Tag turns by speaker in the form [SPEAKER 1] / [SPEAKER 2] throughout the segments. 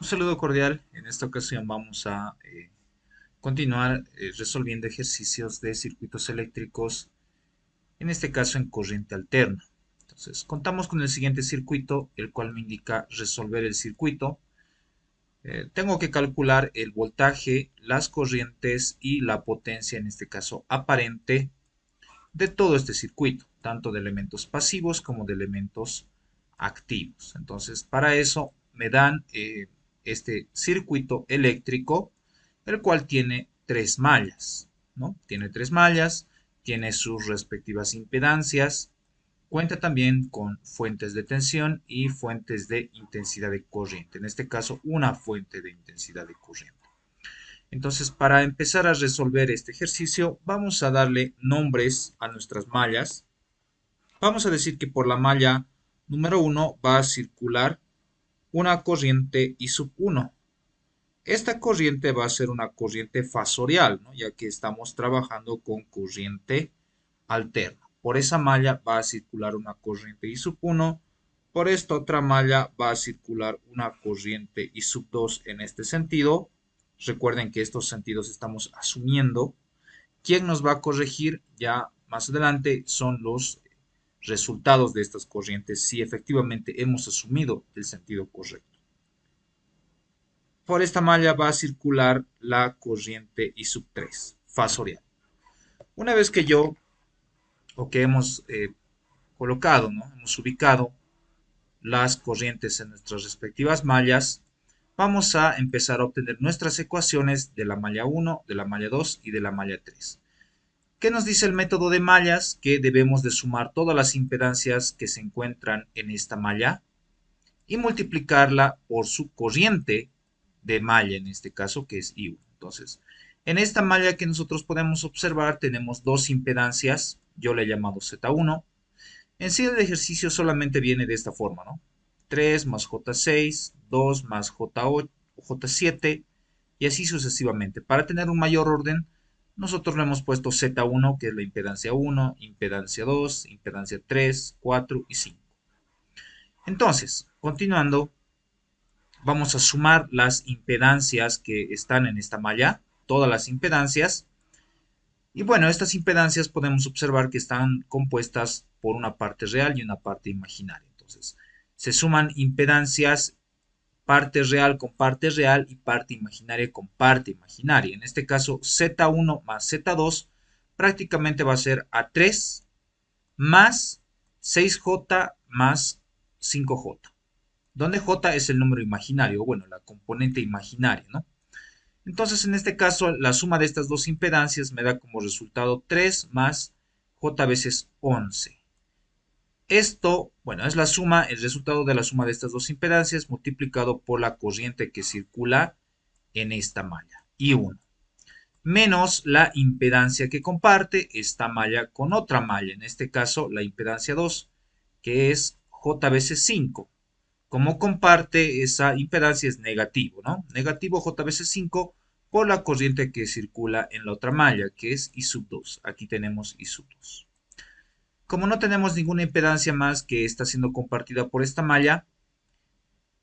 [SPEAKER 1] Un saludo cordial. En esta ocasión vamos a continuar resolviendo ejercicios de circuitos eléctricos, en este caso en corriente alterna. Entonces, contamos con el siguiente circuito, el cual me indica resolver el circuito. Tengo que calcular el voltaje, las corrientes y la potencia, en este caso aparente, de todo este circuito, tanto de elementos pasivos como de elementos activos. Entonces, para eso me dan este circuito eléctrico, el cual tiene tres mallas, ¿no? Tiene tres mallas, tiene sus respectivas impedancias, cuenta también con fuentes de tensión y fuentes de intensidad de corriente. En este caso, una fuente de intensidad de corriente. Entonces, para empezar a resolver este ejercicio, vamos a darle nombres a nuestras mallas. Vamos a decir que por la malla número uno va a circular una corriente I sub 1. Esta corriente va a ser una corriente fasorial, ¿no? Ya que estamos trabajando con corriente alterna. Por esa malla va a circular una corriente I sub 1. Por esta otra malla va a circular una corriente I sub 2 en este sentido. Recuerden que estos sentidos estamos asumiendo. ¿Quién nos va a corregir ya más adelante? Son los resultados de estas corrientes si efectivamente hemos asumido el sentido correcto. Por esta malla va a circular la corriente I sub 3, fasorial. Una vez que yo, o que hemos colocado, ¿no? Hemos ubicado las corrientes en nuestras respectivas mallas, vamos a empezar a obtener nuestras ecuaciones de la malla 1, de la malla 2 y de la malla 3. ¿Qué nos dice el método de mallas? Que debemos de sumar todas las impedancias que se encuentran en esta malla y multiplicarla por su corriente de malla, en este caso, que es I1. Entonces, en esta malla que nosotros podemos observar, tenemos dos impedancias, yo le he llamado Z1. En sí el ejercicio solamente viene de esta forma, ¿no? 3 más J6, 2 más J8, J7 y así sucesivamente. Para tener un mayor orden, nosotros le hemos puesto Z1, que es la impedancia 1, impedancia 2, impedancia 3, 4 y 5. Entonces, continuando, vamos a sumar las impedancias que están en esta malla, todas las impedancias. Y bueno, estas impedancias podemos observar que están compuestas por una parte real y una parte imaginaria. Entonces, se suman impedancias, parte real con parte real y parte imaginaria con parte imaginaria. En este caso, Z1 más Z2 prácticamente va a ser A3 más 6J más 5J, donde J es el número imaginario, bueno, la componente imaginaria, ¿no? Entonces, en este caso, la suma de estas dos impedancias me da como resultado 3 más J veces 11. Esto, bueno, es la suma, el resultado de la suma de estas dos impedancias multiplicado por la corriente que circula en esta malla, I1, menos la impedancia que comparte esta malla con otra malla, en este caso la impedancia 2, que es J veces 5. Como comparte esa impedancia es negativo, ¿no? Negativo J veces 5 por la corriente que circula en la otra malla, que es I sub 2. Aquí tenemos I sub 2. Como no tenemos ninguna impedancia más que está siendo compartida por esta malla,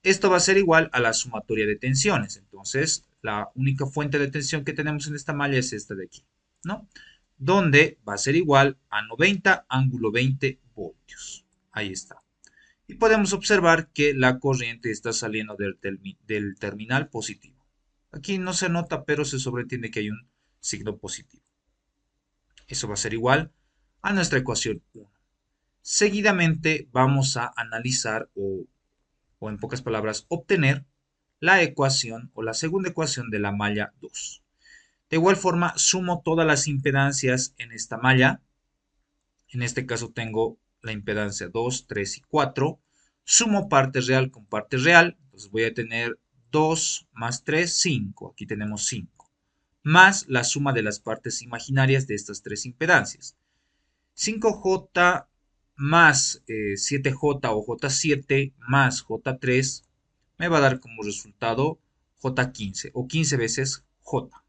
[SPEAKER 1] esto va a ser igual a la sumatoria de tensiones. Entonces, la única fuente de tensión que tenemos en esta malla es esta de aquí, ¿no? Donde va a ser igual a 90 ángulo 20 voltios. Ahí está. Y podemos observar que la corriente está saliendo del terminal positivo. Aquí no se nota, pero se sobreentiende que hay un signo positivo. Eso va a ser igual a nuestra ecuación 1. Seguidamente vamos a analizar o en pocas palabras obtener la ecuación o la segunda ecuación de la malla 2. De igual forma, sumo todas las impedancias en esta malla. En este caso tengo la impedancia 2, 3 y 4. Sumo parte real con parte real. Entonces voy a tener 2 más 3, 5. Aquí tenemos 5. Más la suma de las partes imaginarias de estas tres impedancias. 5J más 7J o J7 más J3 me va a dar como resultado J15 o 15 veces J.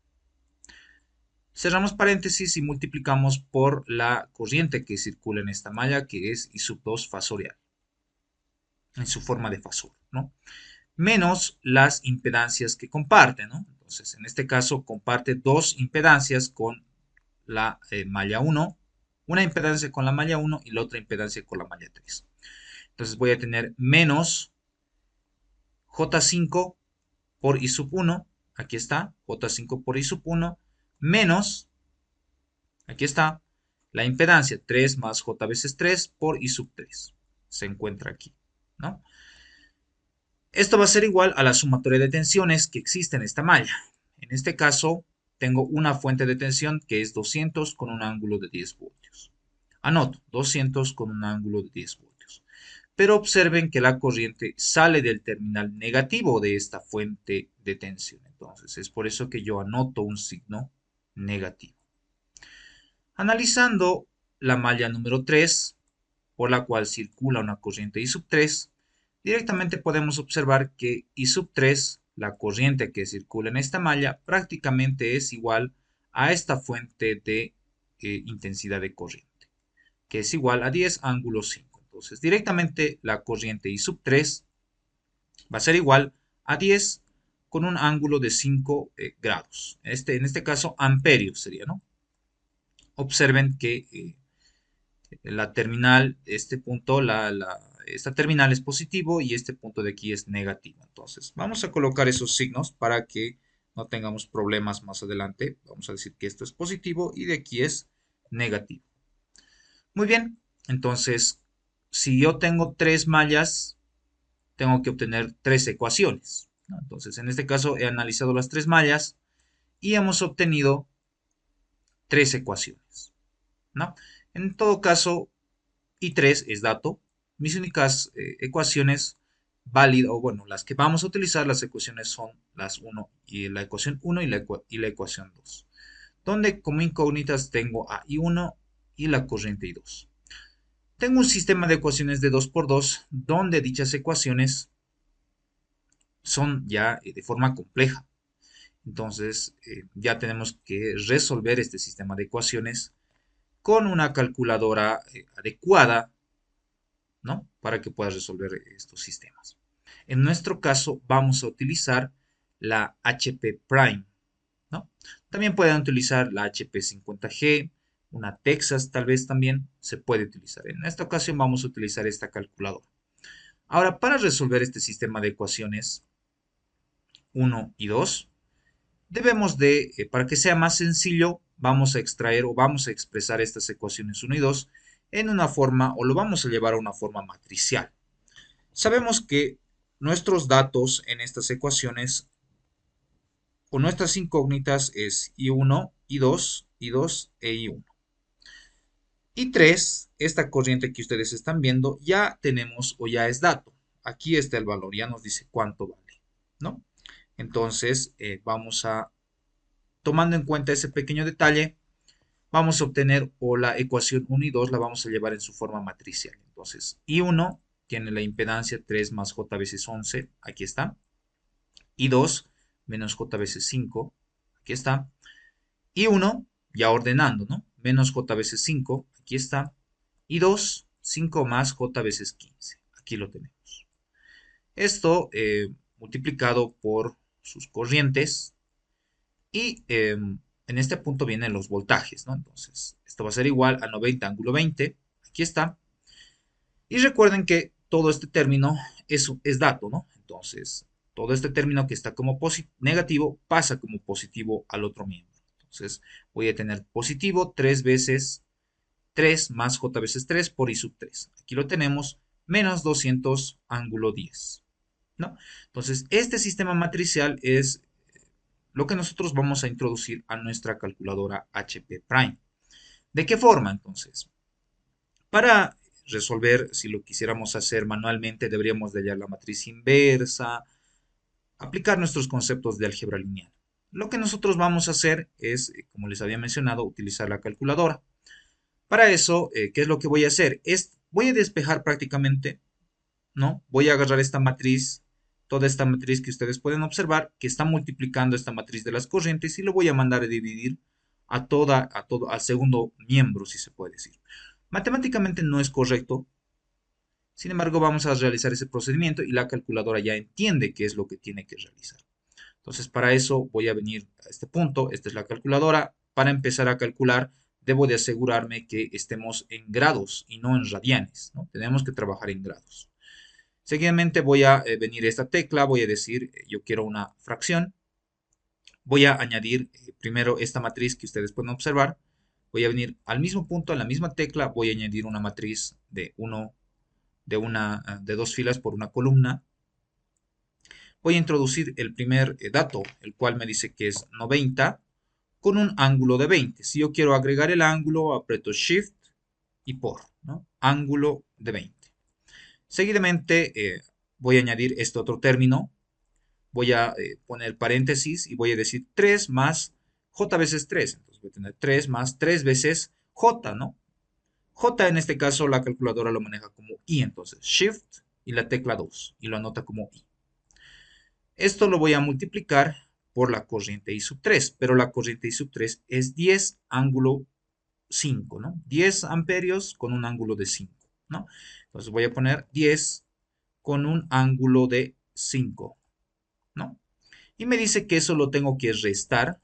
[SPEAKER 1] Cerramos paréntesis y multiplicamos por la corriente que circula en esta malla, que es I sub 2 fasorial, en su forma de fasor, ¿no? menos las impedancias que comparte, ¿no? Entonces, en este caso, comparte dos impedancias con la malla 1, una impedancia con la malla 1 y la otra impedancia con la malla 3. Entonces voy a tener menos J5 por I sub 1, aquí está, J5 por I sub 1, menos, aquí está, la impedancia 3 más J veces 3 por I sub 3. Se encuentra aquí, ¿no? Esto va a ser igual a la sumatoria de tensiones que existe en esta malla. En este caso, tengo una fuente de tensión que es 200 con un ángulo de 10 voltios. Anoto, 200 con un ángulo de 10 voltios. Pero observen que la corriente sale del terminal negativo de esta fuente de tensión. Entonces, es por eso que yo anoto un signo negativo. Analizando la malla número 3, por la cual circula una corriente I sub 3, directamente podemos observar que I sub 3, la corriente que circula en esta malla, prácticamente es igual a esta fuente de intensidad de corriente, que es igual a 10 ángulo 5. Entonces, directamente la corriente I sub 3 va a ser igual a 10 con un ángulo de 5 grados. En este caso, amperios sería, ¿no? Observen que la terminal, este punto, esta terminal es positivo y este punto de aquí es negativo. Entonces, vamos a colocar esos signos para que no tengamos problemas más adelante. Vamos a decir que esto es positivo y de aquí es negativo. Muy bien, entonces, si yo tengo tres mallas, tengo que obtener tres ecuaciones, ¿no? Entonces, en este caso he analizado las tres mallas y hemos obtenido tres ecuaciones, ¿no? En todo caso, I3 es dato. Mis únicas ecuaciones válidas, o bueno, las que vamos a utilizar, las ecuaciones son las 1 y la ecuación 1 y la ecuación 2, donde como incógnitas tengo a I1 y la corriente I2. Tengo un sistema de ecuaciones de 2 por 2 donde dichas ecuaciones son ya de forma compleja. Entonces ya tenemos que resolver este sistema de ecuaciones con una calculadora adecuada, ¿no? Para que puedas resolver estos sistemas. En nuestro caso vamos a utilizar la HP Prime, ¿no? También pueden utilizar la HP 50G, una Texas tal vez también se puede utilizar. En esta ocasión vamos a utilizar esta calculadora. Ahora, para resolver este sistema de ecuaciones 1 y 2, debemos de, para que sea más sencillo, vamos a extraer o vamos a expresar estas ecuaciones 1 y 2 en una forma, o lo vamos a llevar a una forma matricial. Sabemos que nuestros datos en estas ecuaciones o nuestras incógnitas es I1, I2, I2 e I1. I3, esta corriente que ustedes están viendo, ya tenemos o ya es dato. Aquí está el valor, ya nos dice cuánto vale, ¿no? Entonces, vamos a, tomando en cuenta ese pequeño detalle, vamos a obtener o la ecuación 1 y 2 la vamos a llevar en su forma matricial. Entonces, I1 tiene la impedancia 3 más J veces 11, aquí está. I2 menos J veces 5, aquí está. I1, ya ordenando, ¿no? Menos J veces 5, aquí está. I2, 5 más J veces 15, aquí lo tenemos. Esto multiplicado por sus corrientes y en este punto vienen los voltajes, ¿no? Entonces, esto va a ser igual a 90 ángulo 20, aquí está. Y recuerden que todo este término es dato, ¿no? Entonces, todo este término que está como negativo pasa como positivo al otro miembro. Entonces, voy a tener positivo 3 veces 3 más j veces 3 por i sub 3. Aquí lo tenemos, menos 200 ángulo 10, ¿no? Entonces, este sistema matricial es lo que nosotros vamos a introducir a nuestra calculadora HP Prime. ¿De qué forma, entonces? Para resolver, si lo quisiéramos hacer manualmente, deberíamos de hallar la matriz inversa, aplicar nuestros conceptos de álgebra lineal. Lo que nosotros vamos a hacer es, como les había mencionado, utilizar la calculadora. Para eso, ¿qué es lo que voy a hacer? Voy a despejar prácticamente, ¿no? Voy a agarrar esta matriz, toda esta matriz que ustedes pueden observar, que está multiplicando esta matriz de las corrientes y lo voy a mandar a dividir a todo, al segundo miembro, si se puede decir. Matemáticamente no es correcto. Sin embargo, vamos a realizar ese procedimiento y la calculadora ya entiende qué es lo que tiene que realizar. Entonces, para eso voy a venir a este punto. Esta es la calculadora. Para empezar a calcular, debo de asegurarme que estemos en grados y no en radianes, ¿no? Tenemos que trabajar en grados. Seguidamente voy a venir a esta tecla, voy a decir, yo quiero una fracción. Voy a añadir primero esta matriz que ustedes pueden observar. Voy a venir al mismo punto, a la misma tecla, voy a añadir una matriz de dos filas por una columna. Voy a introducir el primer dato, el cual me dice que es 90, con un ángulo de 20. Si yo quiero agregar el ángulo, aprieto Shift y por, ¿no? Ángulo de 20. Seguidamente voy a añadir este otro término. Voy a poner paréntesis y voy a decir 3 más j veces 3. Entonces voy a tener 3 más 3 veces j, ¿no? J en este caso la calculadora lo maneja como i, entonces Shift y la tecla 2 y lo anota como i. Esto lo voy a multiplicar por la corriente I sub 3, pero la corriente I sub 3 es 10 ángulo 5, ¿no? 10 amperios con un ángulo de 5, ¿no? Entonces voy a poner 10 con un ángulo de 5, ¿no? Y me dice que eso lo tengo que restar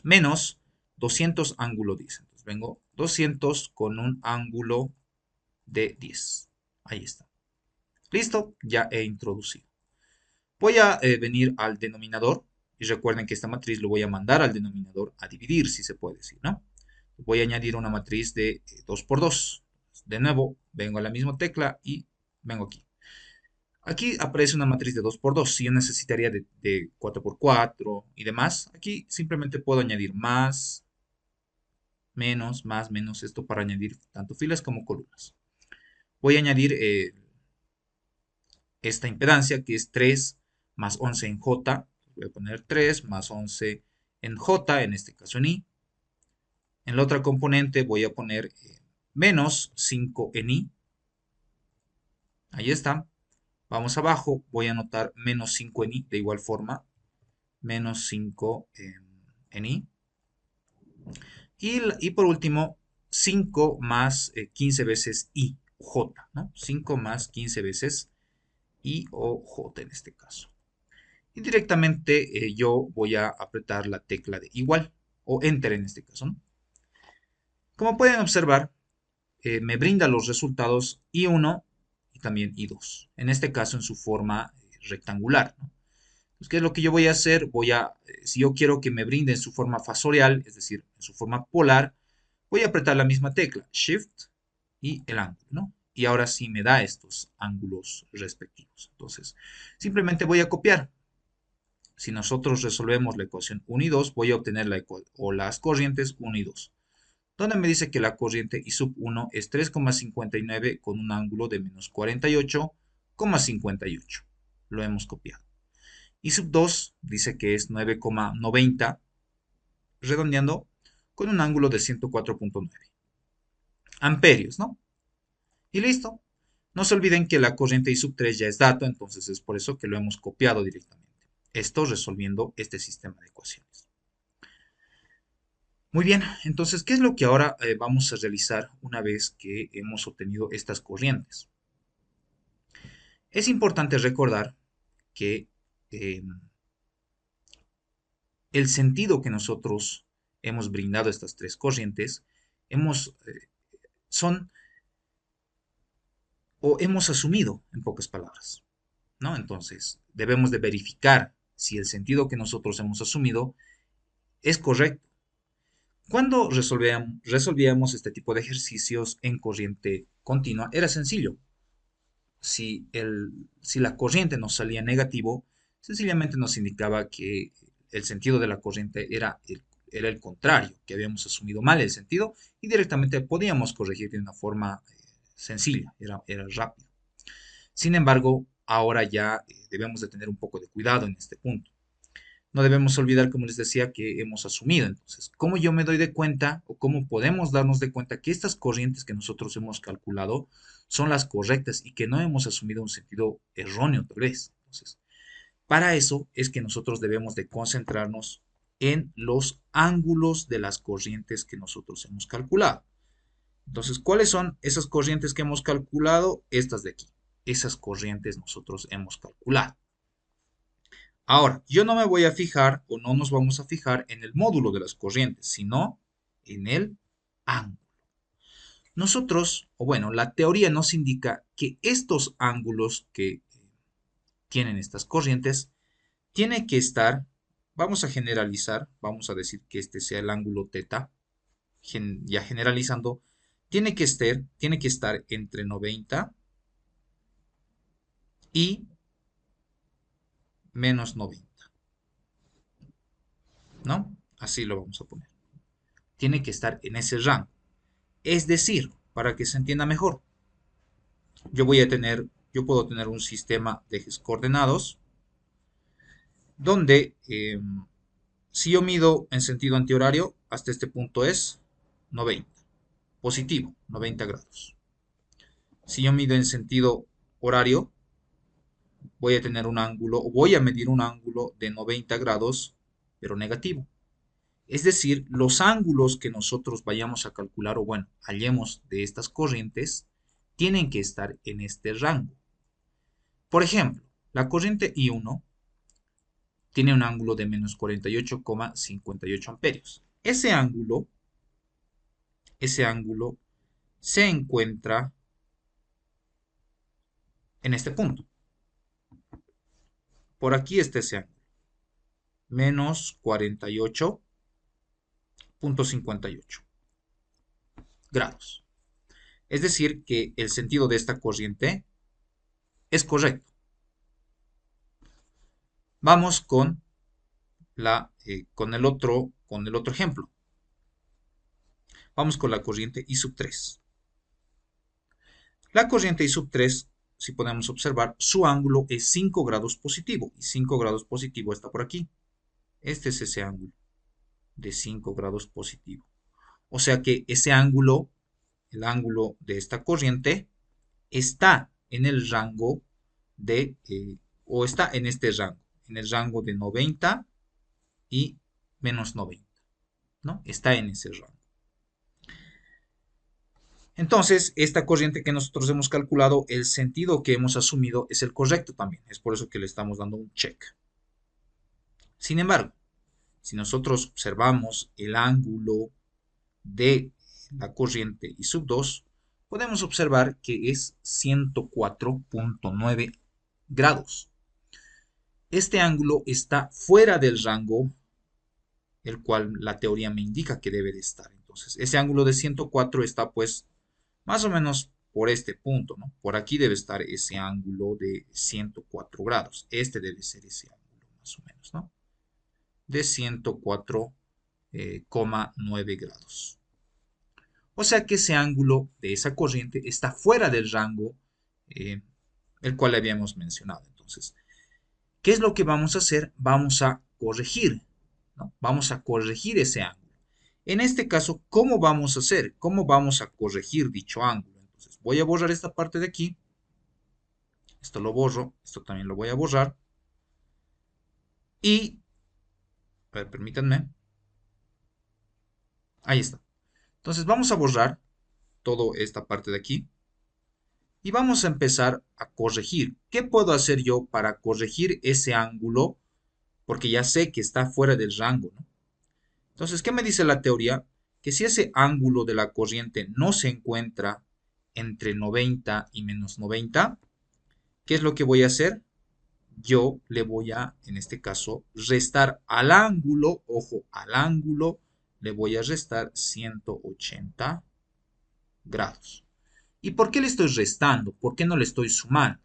[SPEAKER 1] menos 200 ángulo 10. Entonces vengo 200 con un ángulo de 10. Ahí está. Listo, ya he introducido. Voy a venir al denominador y recuerden que esta matriz lo voy a mandar al denominador a dividir, si se puede decir, ¿no? Voy a añadir una matriz de 2 por 2. De nuevo, vengo a la misma tecla y vengo aquí. Aquí aparece una matriz de 2 por 2. Si yo necesitaría de 4 por 4 y demás, aquí simplemente puedo añadir más, menos, esto para añadir tanto filas como columnas. Voy a añadir esta impedancia que es 3 más 11 en J. Voy a poner 3 más 11 en J, en este caso en I. En la otra componente voy a poner menos 5 en I. Ahí está. Vamos abajo, voy a anotar menos 5 en I, de igual forma, menos 5 en I. Y por último, 5 más 15 veces I, J, ¿no? 5 más 15 veces I o J en este caso. Y directamente yo voy a apretar la tecla de igual, o Enter en este caso, ¿no? Como pueden observar, me brinda los resultados I1 y también I2, en este caso en su forma rectangular, ¿no? Entonces, ¿qué es lo que yo voy a hacer? Si yo quiero que me brinde en su forma fasorial, es decir, en su forma polar, voy a apretar la misma tecla, Shift y el ángulo, ¿no? Y ahora sí me da estos ángulos respectivos. Entonces, simplemente voy a copiar. Si nosotros resolvemos la ecuación 1 y 2, voy a obtener las corrientes 1 y 2. Donde me dice que la corriente I sub 1 es 3,59 con un ángulo de menos 48,58. Lo hemos copiado. I sub 2 dice que es 9,90, redondeando, con un ángulo de 104,9 amperios, ¿no? Y listo. No se olviden que la corriente I sub 3 ya es dato, entonces es por eso que lo hemos copiado directamente. Esto resolviendo este sistema de ecuaciones. Muy bien, entonces, ¿qué es lo que ahora vamos a realizar una vez que hemos obtenido estas corrientes? Es importante recordar que eh, el sentido que nosotros hemos brindado a estas tres corrientes son o hemos asumido, en pocas palabras, ¿no? Entonces, debemos de verificar si el sentido que nosotros hemos asumido es correcto. Cuando resolvíamos este tipo de ejercicios en corriente continua, era sencillo. Si la corriente nos salía negativo, sencillamente nos indicaba que el sentido de la corriente era el contrario, que habíamos asumido mal el sentido y directamente podíamos corregir de una forma sencilla, era rápido. Sin embargo, ahora ya debemos de tener un poco de cuidado en este punto. No debemos olvidar, como les decía, que hemos asumido. Entonces, ¿cómo yo me doy de cuenta o cómo podemos darnos de cuenta que estas corrientes que nosotros hemos calculado son las correctas y que no hemos asumido un sentido erróneo tal vez? Entonces, para eso es que nosotros debemos de concentrarnos en los ángulos de las corrientes que nosotros hemos calculado. Entonces, ¿cuáles son esas corrientes que hemos calculado? Estas de aquí. Esas corrientes nosotros hemos calculado. Ahora, yo no me voy a fijar o no nos vamos a fijar en el módulo de las corrientes, sino en el ángulo. Nosotros, o bueno, la teoría nos indica que estos ángulos que tienen estas corrientes tienen que estar, vamos a generalizar, vamos a decir que este sea el ángulo teta, ya generalizando, tiene que estar entre 90 y menos 90, ¿no? Así lo vamos a poner. Tiene que estar en ese rango. Es decir, para que se entienda mejor, yo puedo tener un sistema de ejes coordenados donde si yo mido en sentido antihorario, hasta este punto es 90, positivo, 90 grados. Si yo mido en sentido horario, voy a tener un ángulo, o voy a medir un ángulo de 90 grados, pero negativo. Es decir, los ángulos que nosotros vayamos a calcular, o bueno, hallemos de estas corrientes, tienen que estar en este rango. Por ejemplo, la corriente I1 tiene un ángulo de menos 48,58 amperios. Ese ángulo se encuentra en este punto. Por aquí está ese ángulo, menos 48,58 grados. Es decir, que el sentido de esta corriente es correcto. Vamos con el otro ejemplo. Vamos con la corriente I sub 3. La corriente I sub 3, si podemos observar, su ángulo es 5 grados positivo. Y 5 grados positivo está por aquí. Este es ese ángulo de 5 grados positivo. O sea que ese ángulo, el ángulo de esta corriente, está en el rango o está en este rango, en el rango de 90 y menos 90, ¿no? Está en ese rango. Entonces, esta corriente que nosotros hemos calculado, el sentido que hemos asumido es el correcto también. Es por eso que le estamos dando un check. Sin embargo, si nosotros observamos el ángulo de la corriente I sub 2, podemos observar que es 104,9 grados. Este ángulo está fuera del rango el cual la teoría me indica que debe de estar. Entonces, ese ángulo de 104 está pues más o menos por este punto, ¿no? Por aquí debe estar ese ángulo de 104 grados. Este debe ser ese ángulo más o menos, ¿no? De 104,9 grados. O sea que ese ángulo de esa corriente está fuera del rango el cual habíamos mencionado. Entonces, ¿qué es lo que vamos a hacer? Vamos a corregir, ¿no? Vamos a corregir ese ángulo. En este caso, ¿cómo vamos a hacer? ¿Cómo vamos a corregir dicho ángulo? Entonces, voy a borrar esta parte de aquí. Esto lo borro. Esto también lo voy a borrar. Y, a ver, permítanme. Ahí está. Entonces, vamos a borrar toda esta parte de aquí. Y vamos a empezar a corregir. ¿Qué puedo hacer yo para corregir ese ángulo? Porque ya sé que está fuera del rango, ¿no? Entonces, ¿qué me dice la teoría? Que si ese ángulo de la corriente no se encuentra entre 90 y menos 90, ¿qué es lo que voy a hacer? Yo le voy a, en este caso, restar al ángulo, ojo, al ángulo, le voy a restar 180 grados. ¿Y por qué le estoy restando? ¿Por qué no le estoy sumando?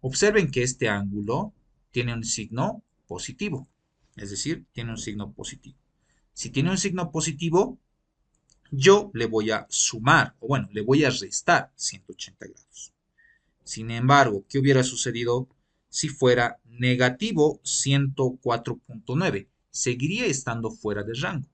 [SPEAKER 1] Observen que este ángulo tiene un signo positivo, es decir, tiene un signo positivo. Si tiene un signo positivo, yo le voy a sumar, o bueno, le voy a restar 180 grados. Sin embargo, ¿qué hubiera sucedido si fuera negativo 104,9? Seguiría estando fuera del rango.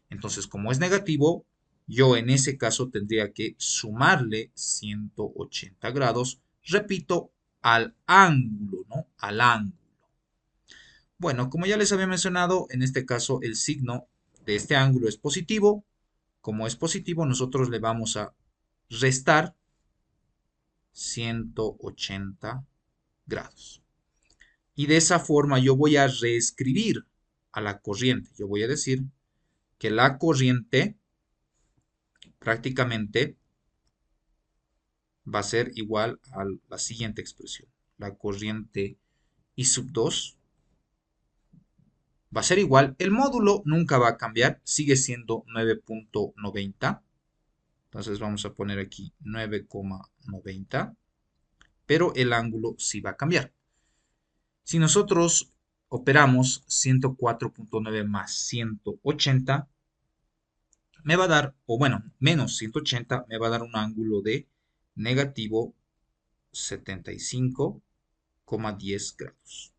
[SPEAKER 1] Entonces, como es negativo, yo en ese caso tendría que sumarle 180 grados, repito, al ángulo, ¿no? Al ángulo. Bueno, como ya les había mencionado, en este caso el signo de este ángulo es positivo, como es positivo, nosotros le vamos a restar 180 grados. Y de esa forma yo voy a reescribir a la corriente. Yo voy a decir que la corriente prácticamente va a ser igual a la siguiente expresión. La corriente I sub 2 va a ser igual. El módulo nunca va a cambiar, sigue siendo 9.90. Entonces vamos a poner aquí 9,90. Pero el ángulo sí va a cambiar. Si nosotros operamos 104.9 más 180, me va a dar, o bueno, menos 180, me va a dar un ángulo de negativo 75,10 grados.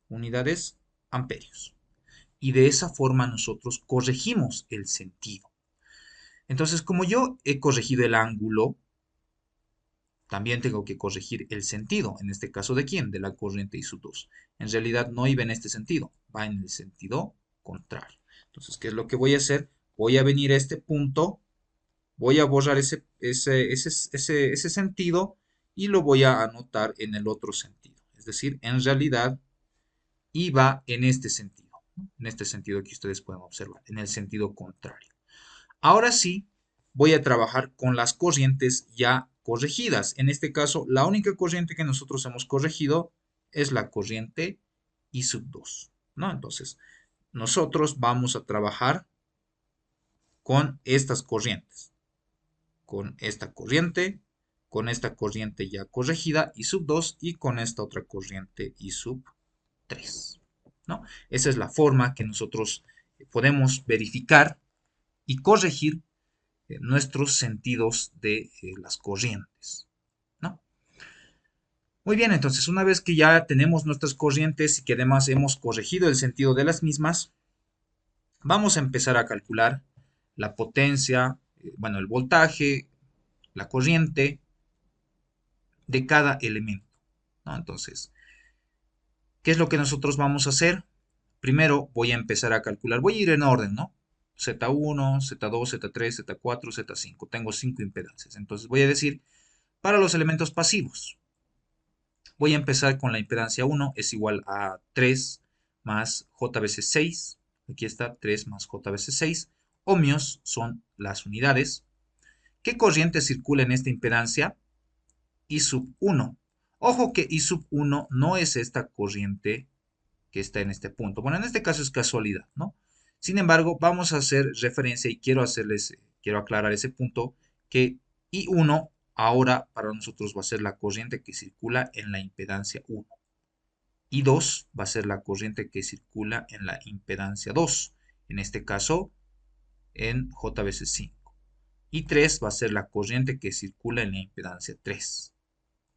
[SPEAKER 1] Unidades amperios. Y de esa forma nosotros corregimos el sentido. Entonces, como yo he corregido el ángulo, también tengo que corregir el sentido. En este caso, ¿de quién? De la corriente I sub 2. En realidad no iba en este sentido, va en el sentido contrario. Entonces, ¿qué es lo que voy a hacer? Voy a venir a este punto, voy a borrar ese sentido y lo voy a anotar en el otro sentido. Es decir, en realidad iba en este sentido, ¿no? En este sentido que ustedes pueden observar, en el sentido contrario. Ahora sí, voy a trabajar con las corrientes ya corregidas. En este caso, la única corriente que nosotros hemos corregido es la corriente I sub 2, ¿no? Entonces, nosotros vamos a trabajar con estas corrientes, con esta corriente ya corregida I sub 2 y con esta otra corriente I sub 3, ¿no? Esa es la forma que nosotros podemos verificar y corregir nuestros sentidos de las corrientes, ¿no? Muy bien, entonces una vez que ya tenemos nuestras corrientes y que además hemos corregido el sentido de las mismas, vamos a empezar a calcular la potencia, bueno, el voltaje, la corriente de cada elemento, ¿no? Entonces, ¿qué es lo que nosotros vamos a hacer? Primero voy a empezar a calcular, voy a ir en orden, ¿no? Z1, Z2, Z3, Z4, Z5. Tengo 5 impedancias. Entonces voy a decir, para los elementos pasivos, voy a empezar con la impedancia 1, es igual a 3 más J veces 6. Aquí está 3 más J veces 6. Ohmios son las unidades. ¿Qué corriente circula en esta impedancia? I sub 1. Ojo que I sub 1 no es esta corriente que está en este punto. Bueno, en este caso es casualidad, ¿no? Sin embargo, vamos a hacer referencia y quiero aclarar ese punto, que I1 ahora para nosotros va a ser la corriente que circula en la impedancia 1. I2 va a ser la corriente que circula en la impedancia 2. En este caso, en J veces 5. I3 va a ser la corriente que circula en la impedancia 3,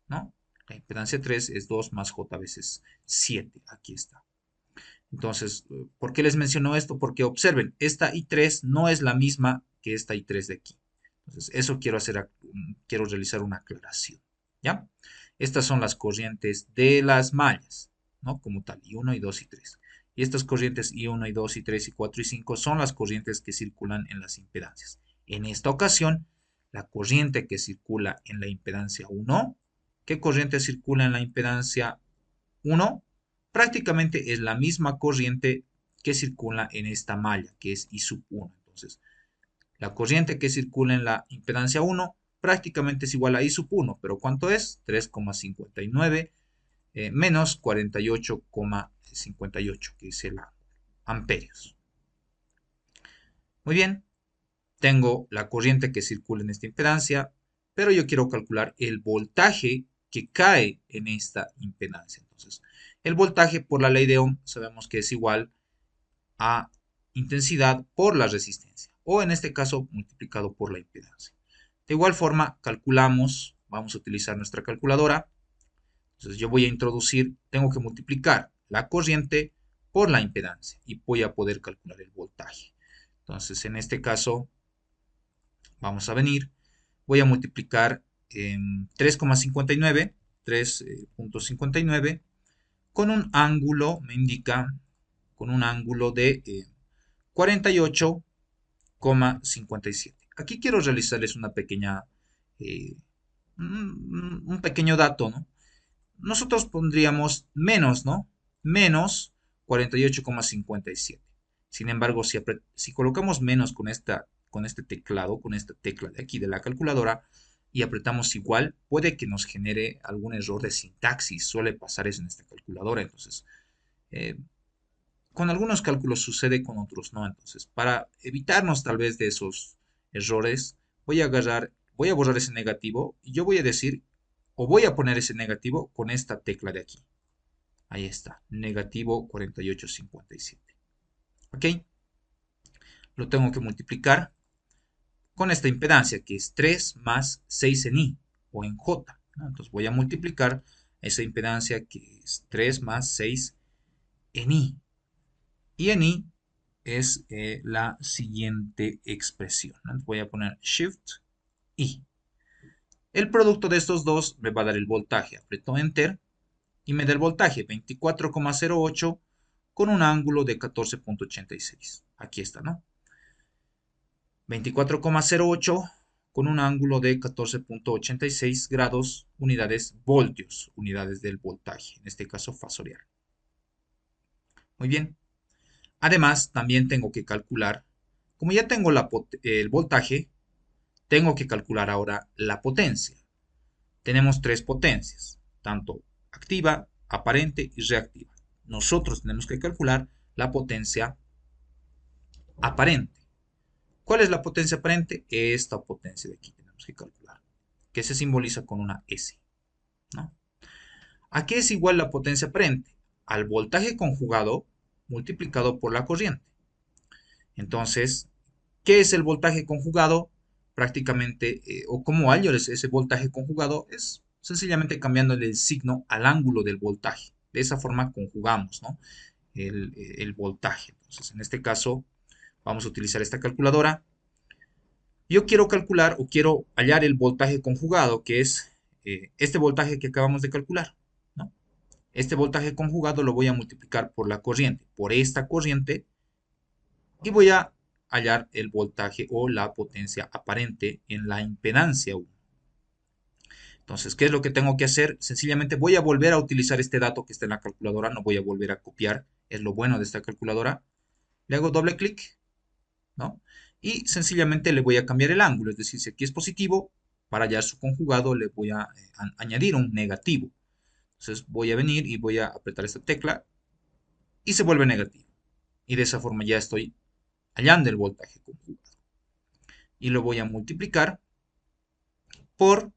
[SPEAKER 1] ¿no? La impedancia 3 es 2 más J veces 7. Aquí está. Entonces, ¿por qué les menciono esto? Porque observen, esta I3 no es la misma que esta I3 de aquí. Entonces, eso quiero realizar una aclaración, ¿ya? Estas son las corrientes de las mallas, ¿no? Como tal, I1, I2 y 3. Y estas corrientes I1, I2, I3, I4 y 5 son las corrientes que circulan en las impedancias. En esta ocasión, la corriente que circula en la impedancia 1, ¿qué corriente circula en la impedancia 1? Prácticamente es la misma corriente que circula en esta malla, que es I sub 1. Entonces, la corriente que circula en la impedancia 1 prácticamente es igual a I sub 1, pero ¿cuánto es? 3,59 menos 48,58, que es el amperios. Muy bien, tengo la corriente que circula en esta impedancia, pero yo quiero calcular el voltaje que cae en esta impedancia. Entonces, el voltaje por la ley de Ohm sabemos que es igual a intensidad por la resistencia, o en este caso multiplicado por la impedancia. De igual forma, calculamos, vamos a utilizar nuestra calculadora. Entonces yo voy a introducir, tengo que multiplicar la corriente por la impedancia y voy a poder calcular el voltaje. Entonces en este caso vamos a venir, voy a multiplicar 3,59, 3.59 con un ángulo, me indica, con un ángulo de 48,58 57. Aquí quiero realizarles una pequeña, eh, un pequeño dato, ¿no? Nosotros pondríamos menos, ¿no? Menos 48,57. Sin embargo, si colocamos menos con este teclado, con esta tecla de aquí de la calculadora, y apretamos igual, puede que nos genere algún error de sintaxis. Suele pasar eso en esta calculadora. Entonces, eh, con algunos cálculos sucede, con otros no. Entonces, para evitarnos tal vez de esos errores, voy a borrar ese negativo y yo voy a decir, o voy a poner ese negativo con esta tecla de aquí. Ahí está, negativo 48,57. ¿Ok? Lo tengo que multiplicar con esta impedancia, que es 3 más 6 en I, o en J, ¿no? Entonces voy a multiplicar esa impedancia, que es 3 más 6 en I. Y en I es la siguiente expresión, ¿no? Voy a poner Shift I. El producto de estos dos me va a dar el voltaje. Aprieto Enter y me da el voltaje 24,08 con un ángulo de 14,86. Aquí está, ¿no? 24,08 con un ángulo de 14,86 grados, unidades voltios, unidades del voltaje, en este caso fasorial. Muy bien. Además, también tengo que calcular, como ya tengo el voltaje, tengo que calcular ahora la potencia. Tenemos tres potencias, tanto activa, aparente y reactiva. Nosotros tenemos que calcular la potencia aparente. ¿Cuál es la potencia aparente? Esta potencia de aquí tenemos que calcular, que se simboliza con una S, ¿no? ¿A qué es igual la potencia aparente? Al voltaje conjugado multiplicado por la corriente. Entonces, ¿qué es el voltaje conjugado? Prácticamente, o cómo hallo ese voltaje conjugado, es sencillamente cambiándole el signo al ángulo del voltaje. De esa forma conjugamos, ¿no? el voltaje. Entonces, en este caso, vamos a utilizar esta calculadora. Yo quiero calcular o quiero hallar el voltaje conjugado, que es este voltaje que acabamos de calcular, ¿no? Este voltaje conjugado lo voy a multiplicar por la corriente, por esta corriente, y voy a hallar el voltaje o la potencia aparente en la impedancia 1. Entonces, ¿qué es lo que tengo que hacer? Sencillamente voy a volver a utilizar este dato que está en la calculadora, no voy a volver a copiar, es lo bueno de esta calculadora. Le hago doble clic, ¿no? Y sencillamente le voy a cambiar el ángulo, es decir, si aquí es positivo, para hallar su conjugado le voy a añadir un negativo. Entonces voy a venir y voy a apretar esta tecla y se vuelve negativo. Y de esa forma ya estoy hallando el voltaje conjugado. Y lo voy a multiplicar por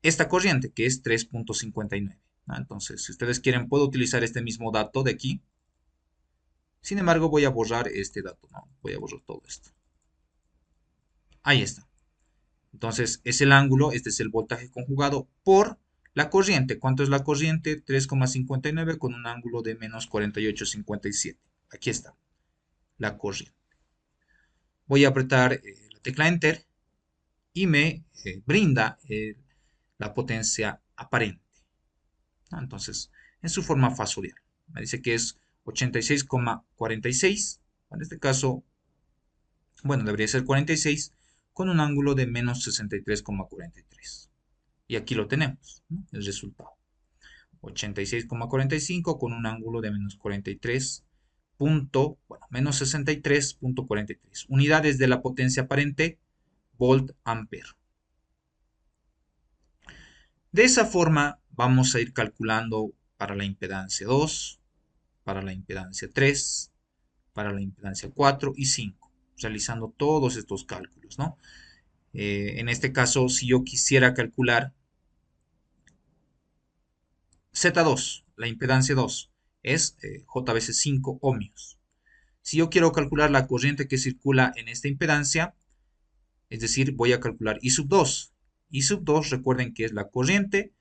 [SPEAKER 1] esta corriente, que es 3,59. ¿No? Entonces, si ustedes quieren, puedo utilizar este mismo dato de aquí. Sin embargo, voy a borrar este dato, ¿no? Voy a borrar todo esto. Ahí está. Entonces, es el ángulo, este es el voltaje conjugado por la corriente. ¿Cuánto es la corriente? 3,59 con un ángulo de menos 48,57. Aquí está, la corriente. Voy a apretar la tecla Enter y me brinda la potencia aparente. ¿No? Entonces, en su forma fasorial. Me dice que es 86,46. En este caso, bueno, debería ser 46 con un ángulo de menos 63,43. Y aquí lo tenemos, ¿no? El resultado. 86,45 con un ángulo de menos 43. Menos 63,43. Unidades de la potencia aparente, volt ampere. De esa forma vamos a ir calculando para la impedancia 2, para la impedancia 3, para la impedancia 4 y 5, realizando todos estos cálculos, ¿no? En este caso, si yo quisiera calcular Z2, la impedancia 2, es J veces 5 ohmios. Si yo quiero calcular la corriente que circula en esta impedancia, es decir, voy a calcular I sub 2. I sub 2, recuerden que es la corriente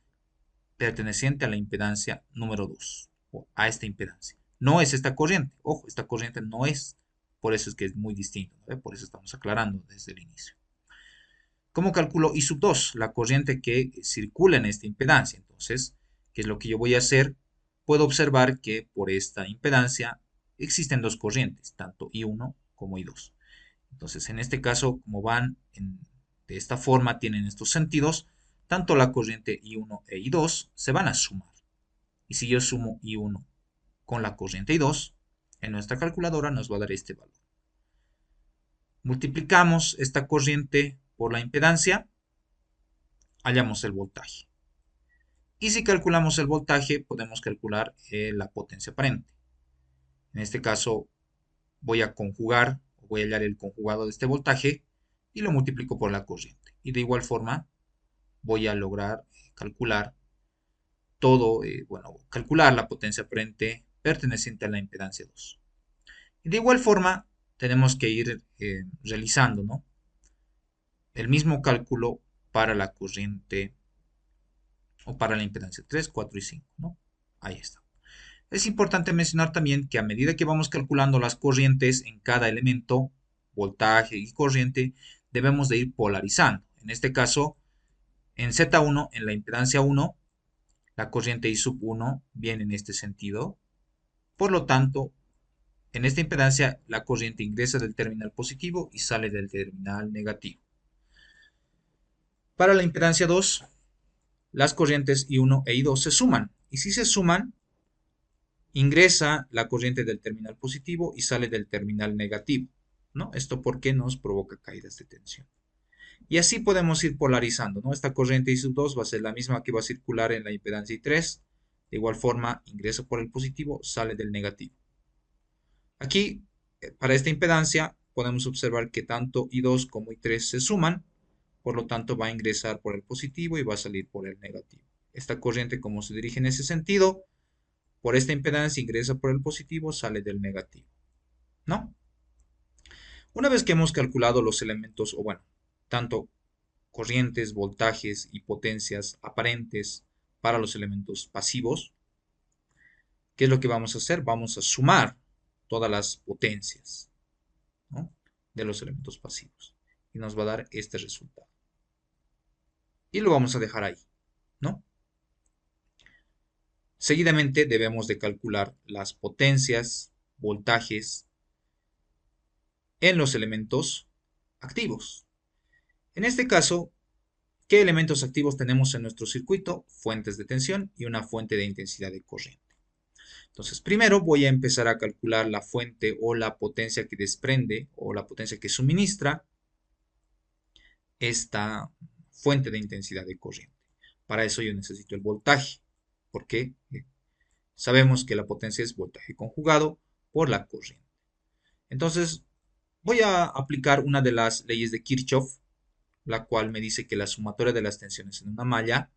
[SPEAKER 1] perteneciente a la impedancia número 2, o a esta impedancia. No es esta corriente, ojo, esta corriente no es, por eso es que es muy distinto, ¿no? Por eso estamos aclarando desde el inicio. ¿Cómo calculo I sub 2? La corriente que circula en esta impedancia. Entonces, ¿qué es lo que yo voy a hacer? Puedo observar que por esta impedancia existen dos corrientes, tanto I1 como I2. Entonces, en este caso, como de esta forma, tienen estos sentidos, tanto la corriente I1 e I2 se van a sumar. Y si yo sumo I1 con la corriente I2, en nuestra calculadora nos va a dar este valor. Multiplicamos esta corriente por la impedancia, hallamos el voltaje. Y si calculamos el voltaje, podemos calcular la potencia aparente. En este caso, voy a conjugar, voy a hallar el conjugado de este voltaje y lo multiplico por la corriente. Y de igual forma, voy a lograr calcular calcular la potencia aparente perteneciente a la impedancia 2. Y de igual forma, tenemos que ir realizando, ¿no?, el mismo cálculo para la corriente o para la impedancia 3, 4 y 5, ¿no? Ahí está. Es importante mencionar también que a medida que vamos calculando las corrientes en cada elemento, voltaje y corriente, debemos de ir polarizando. En este caso, en Z1, en la impedancia 1, la corriente I sub 1 viene en este sentido. Por lo tanto, en esta impedancia, la corriente ingresa del terminal positivo y sale del terminal negativo. Para la impedancia 2, las corrientes I1 e I2 se suman. Y si se suman, ingresa la corriente del terminal positivo y sale del terminal negativo, ¿no? Esto porque nos provoca caídas de tensión. Y así podemos ir polarizando, ¿no? Esta corriente I sub 2 va a ser la misma que va a circular en la impedancia I3. De igual forma, ingresa por el positivo, sale del negativo. Aquí, para esta impedancia, podemos observar que tanto I2 como I3 se suman. Por lo tanto, va a ingresar por el positivo y va a salir por el negativo. Esta corriente, como se dirige en ese sentido, por esta impedancia ingresa por el positivo, sale del negativo, ¿no? Una vez que hemos calculado los elementos, o bueno, tanto corrientes, voltajes y potencias aparentes para los elementos pasivos, ¿qué es lo que vamos a hacer? Vamos a sumar todas las potencias, ¿no?, de los elementos pasivos. Y nos va a dar este resultado. Y lo vamos a dejar ahí, ¿no? Seguidamente debemos de calcular las potencias, voltajes en los elementos activos. En este caso, ¿qué elementos activos tenemos en nuestro circuito? Fuentes de tensión y una fuente de intensidad de corriente. Entonces, primero voy a empezar a calcular la fuente o la potencia que desprende o la potencia que suministra esta fuente de intensidad de corriente. Para eso yo necesito el voltaje, porque sabemos que la potencia es voltaje conjugado por la corriente. Entonces, voy a aplicar una de las leyes de Kirchhoff, la cual me dice que la sumatoria de las tensiones en una malla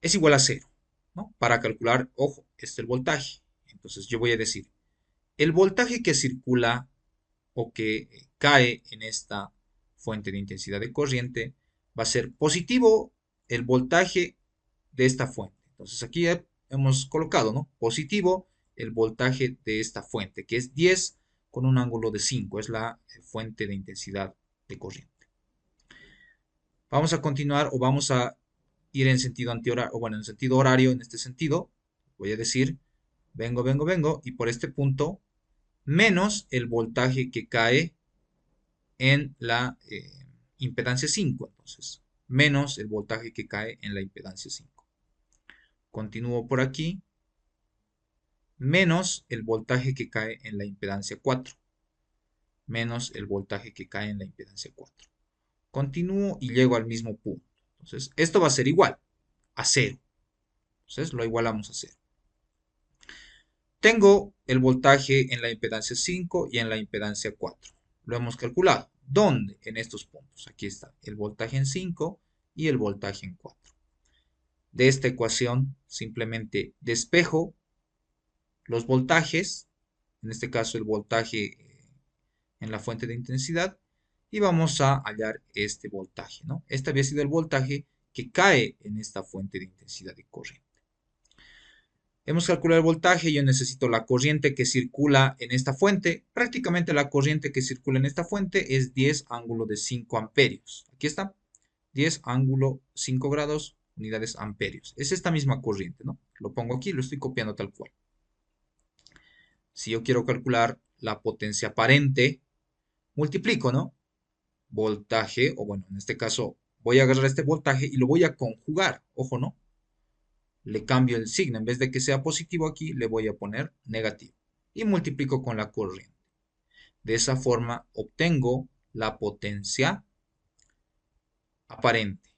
[SPEAKER 1] es igual a cero, ¿no? Para calcular, ojo, este es el voltaje. Entonces yo voy a decir, el voltaje que circula o que cae en esta fuente de intensidad de corriente va a ser positivo el voltaje de esta fuente. Entonces aquí hemos colocado, ¿no?, positivo el voltaje de esta fuente, que es 10 con un ángulo de 5, es la fuente de intensidad de corriente. Vamos a continuar o vamos a ir en sentido antihorario, o bueno, en sentido horario, en este sentido, voy a decir, vengo, y por este punto, menos el voltaje que cae en la impedancia 5, entonces, menos el voltaje que cae en la impedancia 5. Continúo por aquí, menos el voltaje que cae en la impedancia 4, menos el voltaje que cae en la impedancia 4. Continúo y llego al mismo punto. Entonces, esto va a ser igual a 0. Entonces, lo igualamos a 0. Tengo el voltaje en la impedancia 5 y en la impedancia 4. Lo hemos calculado. ¿Dónde? En estos puntos. Aquí está el voltaje en 5 y el voltaje en 4. De esta ecuación simplemente despejo los voltajes, en este caso el voltaje en la fuente de intensidad, y vamos a hallar este voltaje, ¿no? Este había sido el voltaje que cae en esta fuente de intensidad de corriente. Hemos calculado el voltaje, yo necesito la corriente que circula en esta fuente. Prácticamente la corriente que circula en esta fuente es 10 ángulo de 5 amperios. Aquí está, 10 ángulo 5 grados, unidades amperios. Es esta misma corriente, ¿no? Lo pongo aquí, lo estoy copiando tal cual. Si yo quiero calcular la potencia aparente, multiplico, ¿no? Voltaje, o bueno, en este caso voy a agarrar este voltaje y lo voy a conjugar, ojo, ¿no? Le cambio el signo, en vez de que sea positivo aquí, le voy a poner negativo. Y multiplico con la corriente. De esa forma obtengo la potencia aparente,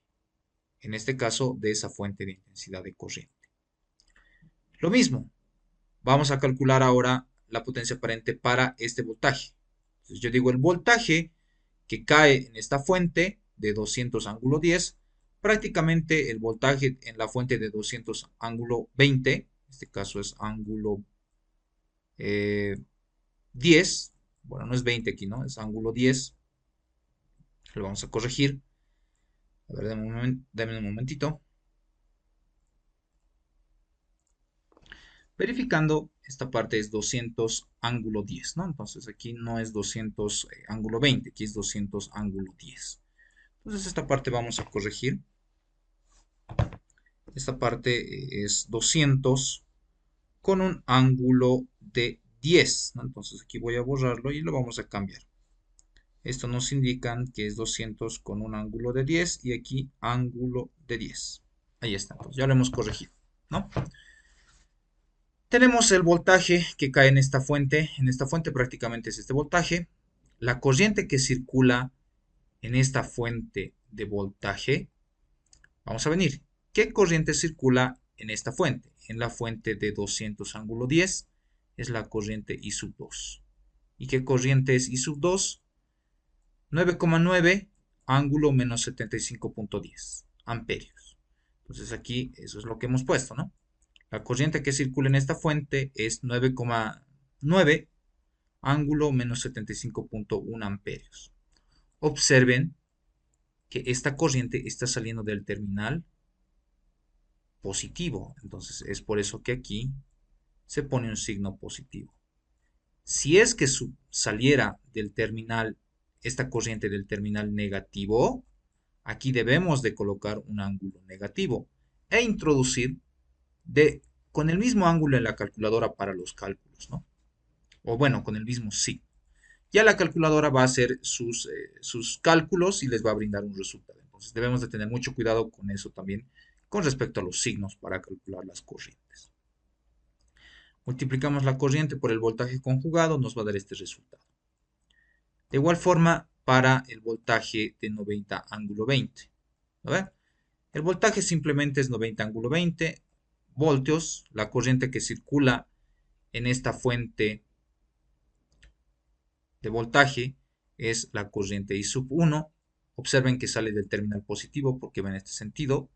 [SPEAKER 1] en este caso de esa fuente de intensidad de corriente. Lo mismo, vamos a calcular ahora la potencia aparente para este voltaje. Entonces yo digo el voltaje que cae en esta fuente de 200 ángulo 10, prácticamente el voltaje en la fuente de 200 ángulo 20, en este caso es ángulo 10, bueno, no es 20 aquí, ¿no? Es ángulo 10, lo vamos a corregir. A ver, dame un momentito. Verificando, esta parte es 200 ángulo 10, ¿no? Entonces aquí no es 200 ángulo 20, aquí es 200 ángulo 10. Entonces esta parte vamos a corregir. Esta parte es 200 con un ángulo de 10, ¿no? Entonces aquí voy a borrarlo y lo vamos a cambiar. Esto nos indica que es 200 con un ángulo de 10 y aquí ángulo de 10. Ahí está, entonces ya lo hemos corregido, ¿no? Tenemos el voltaje que cae en esta fuente. En esta fuente prácticamente es este voltaje. La corriente que circula en esta fuente de voltaje. Vamos a venir. ¿Qué corriente circula en esta fuente? En la fuente de 200 ángulo 10 es la corriente I sub 2. ¿Y qué corriente es I sub 2? 9,9 ángulo menos 75,10 amperios. Entonces aquí eso es lo que hemos puesto, ¿no? La corriente que circula en esta fuente es 9,9 ángulo menos 75,1 amperios. Observen que esta corriente está saliendo del terminal positivo. Entonces es por eso que aquí se pone un signo positivo. Si es que saliera del terminal, esta corriente del terminal negativo, aquí debemos de colocar un ángulo negativo e introducir con el mismo ángulo en la calculadora para los cálculos, ¿no? O bueno, con el mismo signo. Ya la calculadora va a hacer sus cálculos y les va a brindar un resultado. Entonces debemos de tener mucho cuidado con eso también, con respecto a los signos para calcular las corrientes. Multiplicamos la corriente por el voltaje conjugado, nos va a dar este resultado. De igual forma, para el voltaje de 90 ángulo 20. ¿No ve? El voltaje simplemente es 90 ángulo 20 voltios. La corriente que circula en esta fuente de voltaje es la corriente I sub 1. Observen que sale del terminal positivo porque va en este sentido.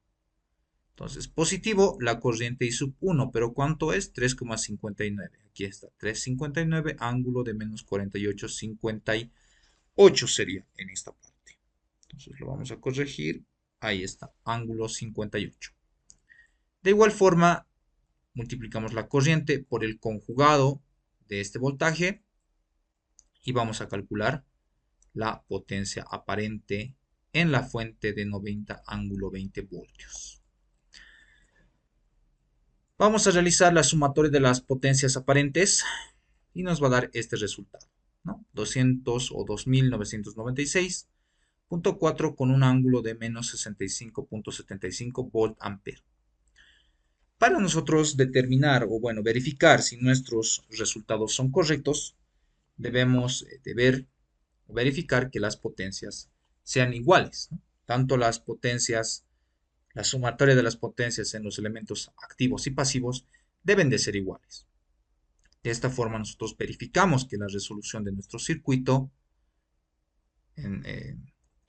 [SPEAKER 1] Entonces, positivo la corriente I sub 1, pero ¿cuánto es? 3,59. Aquí está, 3,59, ángulo de menos 48,58 sería en esta parte. Entonces lo vamos a corregir. Ahí está, ángulo 58. De igual forma, multiplicamos la corriente por el conjugado de este voltaje y vamos a calcular la potencia aparente en la fuente de 90 ángulo 20 voltios. Vamos a realizar la sumatoria de las potencias aparentes y nos va a dar este resultado, ¿no? 200 o 2996,4 con un ángulo de menos 65,75 volt ampere. Para nosotros determinar o bueno, verificar si nuestros resultados son correctos, debemos de ver o verificar que las potencias sean iguales, ¿no? Tanto las potencias, la sumatoria de las potencias en los elementos activos y pasivos deben de ser iguales. De esta forma nosotros verificamos que la resolución de nuestro circuito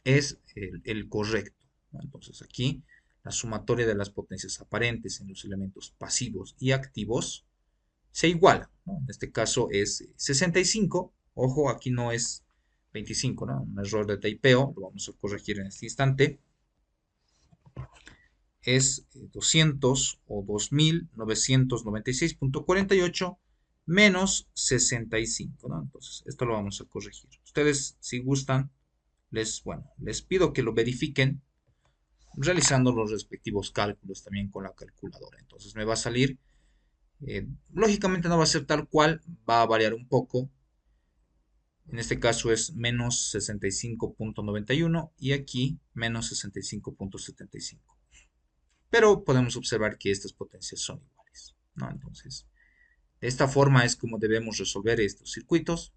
[SPEAKER 1] es el correcto, ¿no? Entonces aquí la sumatoria de las potencias aparentes en los elementos pasivos y activos se iguala, ¿no? En este caso es 65, ojo, aquí no es 25, ¿no? Un error de typeo, lo vamos a corregir en este instante. Es 200 o 2996,48 menos 65, ¿no? Entonces, esto lo vamos a corregir. Ustedes, si gustan, les pido que lo verifiquen realizando los respectivos cálculos también con la calculadora. Entonces, me va a salir, lógicamente no va a ser tal cual, va a variar un poco. En este caso es menos 65.91 y aquí menos 65.75. Pero podemos observar que estas potencias son iguales, ¿no? Entonces, de esta forma es como debemos resolver estos circuitos.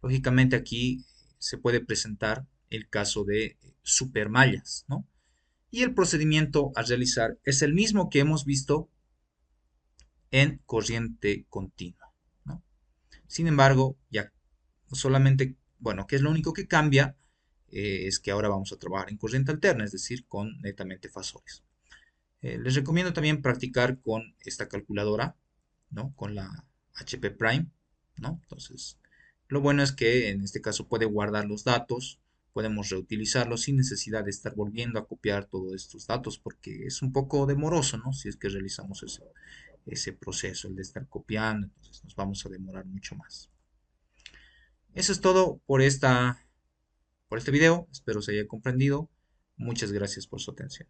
[SPEAKER 1] Lógicamente aquí se puede presentar el caso de supermallas, ¿no? Y el procedimiento a realizar es el mismo que hemos visto en corriente continua, ¿no? Sin embargo, ya solamente, bueno, ¿qué es lo único que cambia? Es que ahora vamos a trabajar en corriente alterna, es decir, con netamente fasores. Les recomiendo también practicar con esta calculadora, ¿no? Con la HP Prime, ¿no? Entonces, lo bueno es que en este caso puede guardar los datos, podemos reutilizarlos sin necesidad de estar volviendo a copiar todos estos datos porque es un poco demoroso, ¿no? Si es que realizamos ese proceso, el de estar copiando, entonces nos vamos a demorar mucho más. Eso es todo por este video, espero se haya comprendido. Muchas gracias por su atención.